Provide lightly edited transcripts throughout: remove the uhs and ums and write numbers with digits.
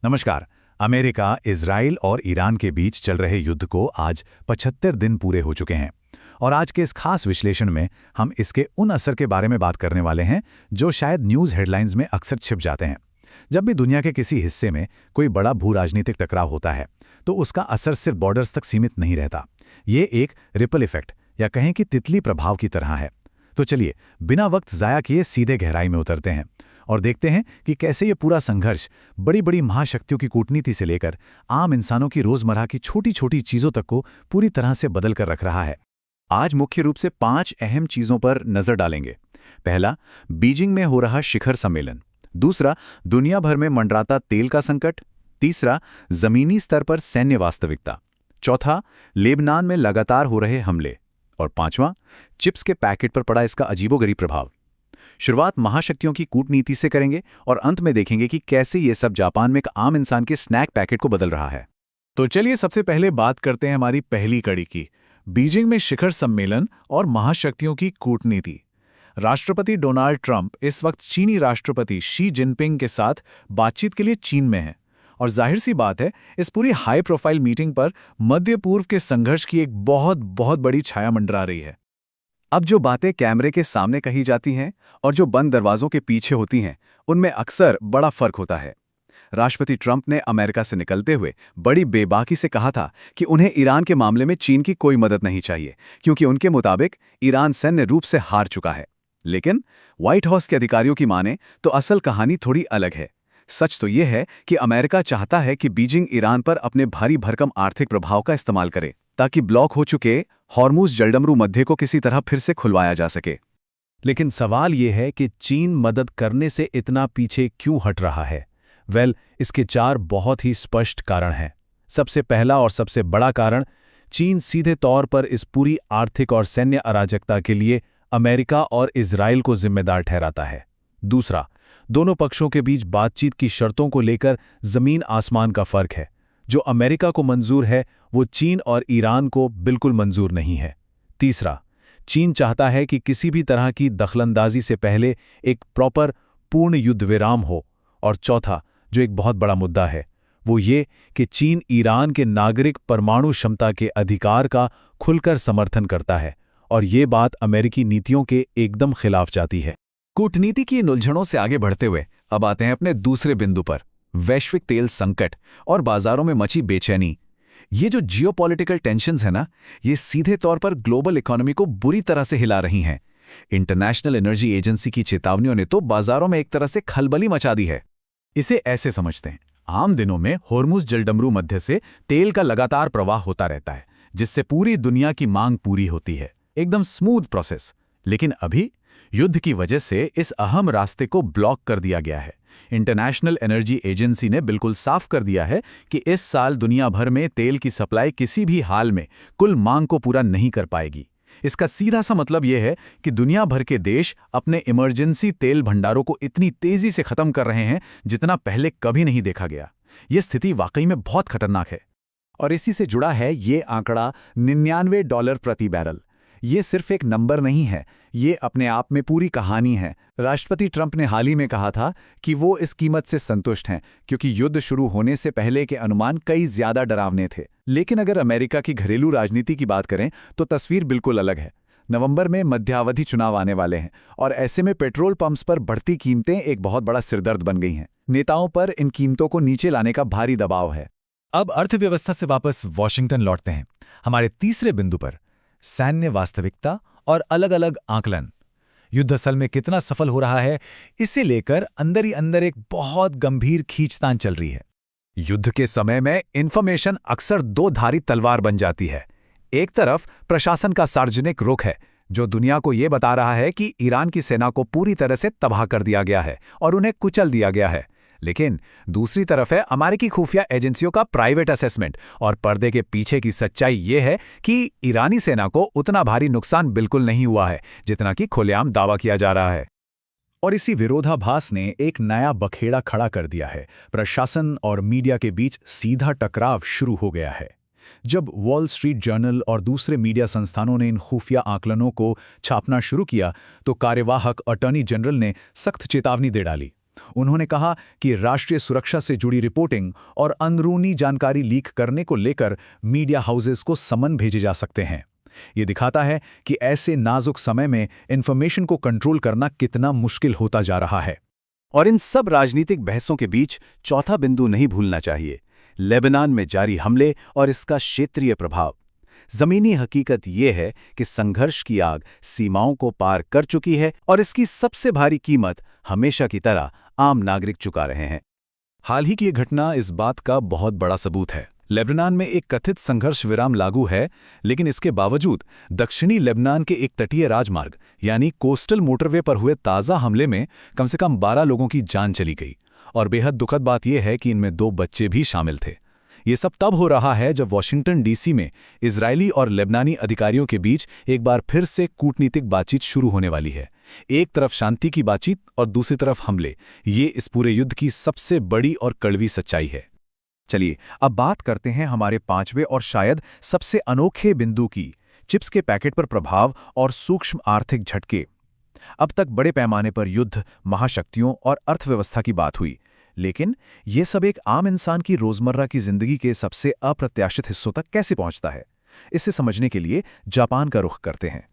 नमस्कार। America, Israel और Iran के बीच चल रहे युद्ध को आज 75 दिन पूरे हो चुके हैं और आज के इस खास विश्लेषण में हम इसके उन असर के बारे में बात करने वाले हैं जो शायद न्यूज़ हेडलाइंस में अक्सर छिप जाते हैं। जब भी दुनिया के किसी हिस्से में कोई बड़ा भू राजनीतिक टकराव होता है तो उसका असर सिर्फ बॉर्डर्स तक सीमित नहीं रहता। ये एक रिपल इफेक्ट या कहें कि तितली प्रभाव की तरह है। तो चलिए बिना वक्त ज़ाया किए सीधे गहराई में उतरते हैं और देखते हैं कि कैसे ये पूरा संघर्ष बड़ी बड़ी महाशक्तियों की कूटनीति से लेकर आम इंसानों की रोजमर्रा की छोटी छोटी चीज़ों तक को पूरी तरह से बदल कर रख रहा है। आज मुख्य रूप से 5 अहम चीज़ों पर नजर डालेंगे। पहला, बीजिंग में हो रहा शिखर सम्मेलन। दूसरा, दुनिया भर में मंडराता तेल का संकट। तीसरा, जमीनी स्तर पर सैन्य वास्तविकता। चौथा, लेबनान में लगातार हो रहे हमले। और पांचवां, चिप्स के पैकेट पर पड़ा इसका अजीबोगरीब प्रभाव। शुरुआत महाशक्तियों की कूटनीति से करेंगे और अंत में देखेंगे कि कैसे ये सब जापान में एक आम इंसान के स्नैक पैकेट को बदल रहा है। तो चलिए सबसे पहले बात करते हैं हमारी पहली कड़ी की, बीजिंग में शिखर सम्मेलन और महाशक्तियों की कूटनीति। राष्ट्रपति डोनाल्ड ट्रंप इस वक्त चीनी राष्ट्रपति शी जिनपिंग के साथ बातचीत के लिए चीन में हैं और जाहिर सी बात है इस पूरी हाई प्रोफाइल मीटिंग पर मध्य पूर्व के संघर्ष की एक बहुत बड़ी छाया मंडरा रही है। अब जो बातें कैमरे के सामने कही जाती हैं और जो बंद दरवाजों के पीछे होती हैं, उनमें अक्सर बड़ा फर्क होता है। राष्ट्रपति ट्रंप ने अमेरिका से निकलते हुए बड़ी बेबाकी से कहा था कि उन्हें ईरान के मामले में चीन की कोई मदद नहीं चाहिए, क्योंकि उनके मुताबिक ईरान सैन्य रूप से हार चुका है। लेकिन व्हाइट हाउस के अधिकारियों की माने तो असल कहानी थोड़ी अलग है। सच तो यह है कि अमेरिका चाहता है कि बीजिंग ईरान पर अपने भारी भरकम आर्थिक प्रभाव का इस्तेमाल करे ताकि ब्लॉक हो चुके हॉर्मुज जलडमरू मध्य को किसी तरह फिर से खुलवाया जा सके। लेकिन सवाल यह है कि चीन मदद करने से इतना पीछे क्यों हट रहा है। इसके 4 बहुत ही स्पष्ट कारण हैं। सबसे पहला और सबसे बड़ा कारण, चीन सीधे तौर पर इस पूरी आर्थिक और सैन्य अराजकता के लिए अमेरिका और इजराइल को जिम्मेदार ठहराता है। दूसरा, दोनों पक्षों के बीच बातचीत की शर्तों को लेकर जमीन आसमान का फर्क है। जो अमेरिका को मंजूर है वो चीन और ईरान को बिल्कुल मंजूर नहीं है। तीसरा, चीन चाहता है कि किसी भी तरह की दखलंदाजी से पहले एक प्रॉपर पूर्ण युद्ध विराम हो। और चौथा, जो एक बहुत बड़ा मुद्दा है, वो ये कि चीन ईरान के नागरिक परमाणु क्षमता के अधिकार का खुलकर समर्थन करता है और ये बात अमेरिकी नीतियों के एकदम खिलाफ जाती है। कूटनीति की इन उलझनों से आगे बढ़ते हुए अब आते हैं अपने दूसरे बिंदु पर, वैश्विक तेल संकट और बाजारों में मची बेचैनी। ये जो जियोपॉलिटिकल टेंशन्स है ना, ये सीधे तौर पर ग्लोबल इकोनॉमी को बुरी तरह से हिला रही हैं। इंटरनेशनल एनर्जी एजेंसी की चेतावनियों ने तो बाजारों में एक तरह से खलबली मचा दी है। इसे ऐसे समझते हैं, आम दिनों में हॉर्मुज जलडमरू मध्य से तेल का लगातार प्रवाह होता रहता है जिससे पूरी दुनिया की मांग पूरी होती है, एकदम स्मूथ प्रोसेस। लेकिन अभी युद्ध की वजह से इस अहम रास्ते को ब्लॉक कर दिया गया है। इंटरनेशनल एनर्जी एजेंसी ने बिल्कुल साफ कर दिया है कि इस साल दुनिया भर में तेल की सप्लाई किसी भी हाल में कुल मांग को पूरा नहीं कर पाएगी। इसका सीधा सा मतलब यह है कि दुनिया भर के देश अपने इमरजेंसी तेल भंडारों को इतनी तेजी से खत्म कर रहे हैं जितना पहले कभी नहीं देखा गया। यह स्थिति वाकई में बहुत खतरनाक है। और इसी से जुड़ा है ये आंकड़ा $99 प्रति बैरल। ये सिर्फ एक नंबर नहीं है, ये अपने आप में पूरी कहानी है। राष्ट्रपति ट्रंप ने हाल ही में कहा था कि वो इस कीमत से संतुष्ट हैं क्योंकि युद्ध शुरू होने से पहले के अनुमान कई ज्यादा डरावने थे। लेकिन अगर अमेरिका की घरेलू राजनीति की बात करें तो तस्वीर बिल्कुल अलग है। नवंबर में मध्यावधि चुनाव आने वाले हैं और ऐसे में पेट्रोल पंप्स पर बढ़ती कीमतें एक बहुत बड़ा सिरदर्द बन गई हैं। नेताओं पर इन कीमतों को नीचे लाने का भारी दबाव है। अब अर्थव्यवस्था से वापस वॉशिंगटन लौटते हैं, हमारे तीसरे बिंदु पर, सैन्य वास्तविकता और अलग अलग आकलन। युद्ध असल में कितना सफल हो रहा है, इसे लेकर अंदर ही अंदर एक बहुत गंभीर खींचतान चल रही है। युद्ध के समय में इंफॉर्मेशन अक्सर 2 धारी तलवार बन जाती है। एक तरफ प्रशासन का सार्वजनिक रुख है जो दुनिया को यह बता रहा है कि ईरान की सेना को पूरी तरह से तबाह कर दिया गया है और उन्हें कुचल दिया गया है। लेकिन दूसरी तरफ है अमेरिकी खुफिया एजेंसियों का प्राइवेट असेसमेंट और पर्दे के पीछे की सच्चाई ये है कि ईरानी सेना को उतना भारी नुकसान बिल्कुल नहीं हुआ है जितना कि खुलेआम दावा किया जा रहा है। और इसी विरोधाभास ने एक नया बखेड़ा खड़ा कर दिया है। प्रशासन और मीडिया के बीच सीधा टकराव शुरू हो गया है। जब वॉल स्ट्रीट जर्नल और दूसरे मीडिया संस्थानों ने इन खुफिया आकलनों को छापना शुरू किया तो कार्यवाहक अटॉर्नी जनरल ने सख्त चेतावनी दे डाली। उन्होंने कहा कि राष्ट्रीय सुरक्षा से जुड़ी रिपोर्टिंग और अंदरूनी जानकारी लीक करने को लेकर मीडिया हाउसेस को समन भेजे जा सकते हैं। ये दिखाता है कि ऐसे नाजुक समय में इंफॉर्मेशन को कंट्रोल करना कितना मुश्किल होता जा रहा है। और इन सब राजनीतिक बहसों के बीच चौथा बिंदु नहीं भूलना चाहिए, लेबनान में जारी हमले और इसका क्षेत्रीय प्रभाव। जमीनी हकीकत ये है कि संघर्ष की आग सीमाओं को पार कर चुकी है और इसकी सबसे भारी कीमत हमेशा की तरह आम नागरिक चुका रहे हैं। हाल ही की ये घटना इस बात का बहुत बड़ा सबूत है। लेबनान में एक कथित संघर्ष विराम लागू है, लेकिन इसके बावजूद दक्षिणी लेबनान के एक तटीय राजमार्ग यानी कोस्टल मोटरवे पर हुए ताज़ा हमले में कम से कम 12 लोगों की जान चली गई। और बेहद दुखद बात यह है कि इनमें 2 बच्चे भी शामिल थे। ये सब तब हो रहा है जब वॉशिंगटन डीसी में इजरायली और लेबनानी अधिकारियों के बीच एक बार फिर से कूटनीतिक बातचीत शुरू होने वाली है। एक तरफ शांति की बातचीत और दूसरी तरफ हमले। ये इस पूरे युद्ध की सबसे बड़ी और कड़वी सच्चाई है। चलिए अब बात करते हैं हमारे 5वें और शायद सबसे अनोखे बिंदु की, चिप्स के पैकेट पर प्रभाव और सूक्ष्म आर्थिक झटके। अब तक बड़े पैमाने पर युद्ध, महाशक्तियों और अर्थव्यवस्था की बात हुई, लेकिन ये सब एक आम इंसान की रोजमर्रा की जिंदगी के सबसे अप्रत्याशित हिस्सों तक कैसे पहुंचता है? इसे समझने के लिए जापान का रुख करते हैं।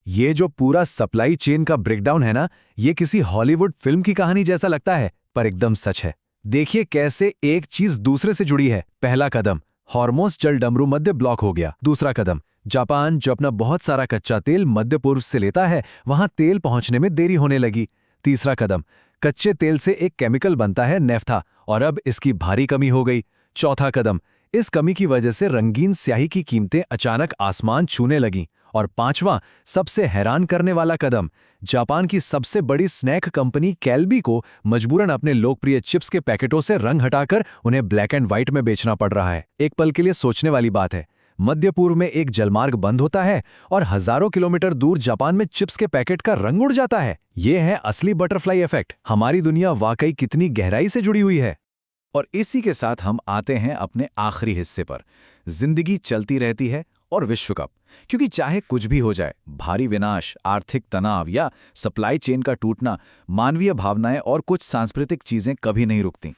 ये जो पूरा सप्लाई चेन का ब्रेकडाउन है ना, ये किसी हॉलीवुड फिल्म की कहानी जैसा लगता है, पर एकदम सच है। देखिए कैसे एक चीज दूसरे से जुड़ी है। पहला कदम, हॉर्मोस जल डमरू मध्य ब्लॉक हो गया। दूसरा कदम, जापान जो अपना बहुत सारा कच्चा तेल मध्य पूर्व से लेता है, वहां तेल पहुंचने में देरी होने लगी। तीसरा कदम, कच्चे तेल से एक केमिकल बनता है नेफ्था, और अब इसकी भारी कमी हो गई। चौथा कदम, इस कमी की वजह से रंगीन स्याही की कीमतें अचानक आसमान छूने लगीं। और पांचवां, सबसे हैरान करने वाला कदम, जापान की सबसे बड़ी स्नैक कंपनी कैल्बी को मजबूरन अपने लोकप्रिय चिप्स के पैकेटों से रंग हटाकर उन्हें ब्लैक एंड व्हाइट में बेचना पड़ रहा है। एक पल के लिए सोचने वाली बात है। मध्य पूर्व में एक जलमार्ग बंद होता है और हजारों किलोमीटर दूर जापान में चिप्स के पैकेट का रंग उड़ जाता है। ये है असली बटरफ्लाई इफेक्ट। हमारी दुनिया वाकई कितनी गहराई से जुड़ी हुई है। और इसी के साथ हम आते हैं अपने आखिरी हिस्से पर। जिंदगी चलती रहती है और विश्व कप, क्योंकि चाहे कुछ भी हो जाए, भारी विनाश, आर्थिक तनाव या सप्लाई चेन का टूटना, मानवीय भावनाएं और कुछ सांस्कृतिक चीजें कभी नहीं रुकती।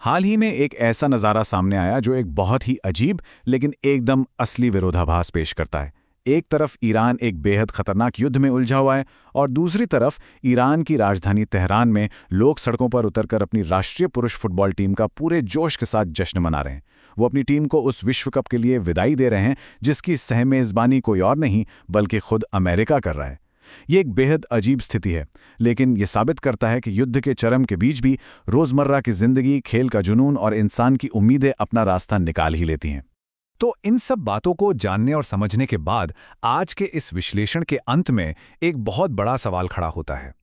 हाल ही में एक ऐसा नज़ारा सामने आया जो एक बहुत ही अजीब लेकिन एकदम असली विरोधाभास पेश करता है। एक तरफ ईरान एक बेहद खतरनाक युद्ध में उलझा हुआ है और दूसरी तरफ ईरान की राजधानी तेहरान में लोग सड़कों पर उतरकर अपनी राष्ट्रीय पुरुष फुटबॉल टीम का पूरे जोश के साथ जश्न मना रहे हैं। वो अपनी टीम को उस विश्व कप के लिए विदाई दे रहे हैं जिसकी सहमेज़बानी कोई और नहीं बल्कि खुद अमेरिका कर रहा है। ये एक बेहद अजीब स्थिति है, लेकिन ये साबित करता है कि युद्ध के चरम के बीच भी रोज़मर्रा की जिंदगी, खेल का जुनून और इंसान की उम्मीदें अपना रास्ता निकाल ही लेती हैं। तो इन सब बातों को जानने और समझने के बाद आज के इस विश्लेषण के अंत में एक बहुत बड़ा सवाल खड़ा होता है।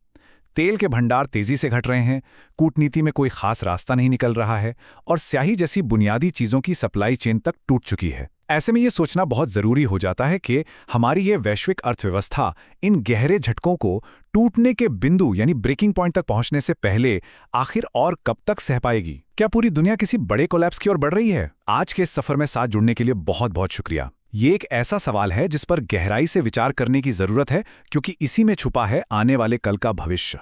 तेल के भंडार तेजी से घट रहे हैं, कूटनीति में कोई खास रास्ता नहीं निकल रहा है और स्याही जैसी बुनियादी चीज़ों की सप्लाई चेन तक टूट चुकी है। ऐसे में ये सोचना बहुत ज़रूरी हो जाता है कि हमारी ये वैश्विक अर्थव्यवस्था इन गहरे झटकों को टूटने के बिंदु यानी ब्रेकिंग पॉइंट तक पहुंचने से पहले आखिर और कब तक सह पाएगी? क्या पूरी दुनिया किसी बड़े कोलैप्स की ओर बढ़ रही है? आज के इस सफर में साथ जुड़ने के लिए बहुत बहुत शुक्रिया। ये एक ऐसा सवाल है जिस पर गहराई से विचार करने की ज़रूरत है, क्योंकि इसी में छुपा है आने वाले कल का भविष्य।